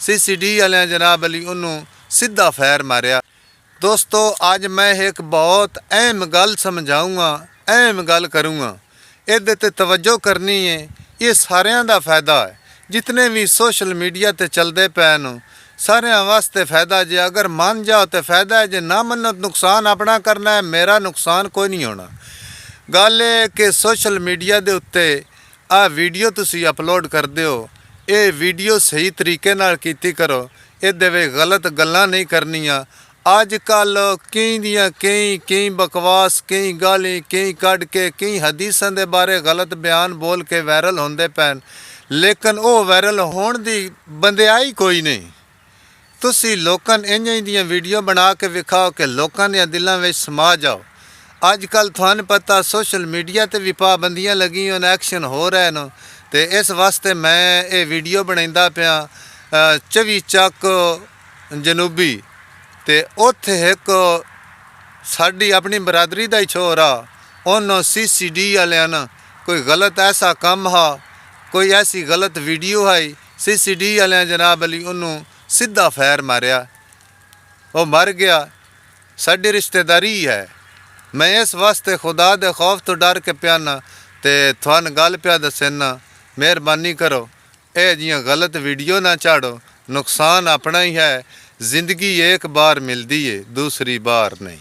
CCD वाले जनाब अली उन्होंने सीधा फायर मारिया। दोस्तों आज मैं एक बहुत अहम गल समझाऊँगा, अहम गल करूँगा, इहदे ते तवज्जो करनी है। ये सारिਆਂ ਦਾ फायदा है, जितने भी सोशल मीडिया ते चलते पे सारिਆਂ वास्ते फ़ायदा। जे अगर मान जाओ तो फ़ायदा है, जे ना मनो नुकसान अपना करना है, मेरा नुकसान कोई नहीं होना। गल है कि सोशल मीडिया के उत्ते आ वीडियो तुसी अपलोड करते हो, ये वीडियो सही तरीके नाल कीती करो, इहदे विच गलत गल्लां नहीं करनियां। अजकल कई दियां कई बकवास, कई गाली, कई कढ़ के, कई हदीसां दे बारे गलत बयान बोल के वायरल होंदे पैन, लेकिन वो वायरल होण दी बंदियाई कोई नहीं। तुसी लोकां इंज दियां वीडियो बना के विखाओ कि लोकां दे दिलां विच समा जाओ। अजकल थानू पता सोशल मीडिया ते भी पाबंदियां लगी होन, एक्शन हो रहे न, तो इस वास्ते मैं ये वीडियो बनाइंदा पिया। 24 ਚੱਕ जनूबी ते उत्थे एक साडी अपनी बरादरी का ही छोरा उन्होंने CCD वालियां ना कोई गलत ऐसा कम हा, कोई ऐसी गलत वीडियो आई, CCD वाले जनाब अली उन्होंने सीधा फायर मारिया, वो मर गया। साडी रिश्तेदारी है। मैं इस वास्ते खुदा दे खौफ तो डर के प्याना ते थान गल पिया दसना, मेहरबानी करो ये जियां गलत वीडियो ना चाड़ो, नुकसान अपना ही है। ज़िंदगी एक बार मिलती है, दूसरी बार नहीं।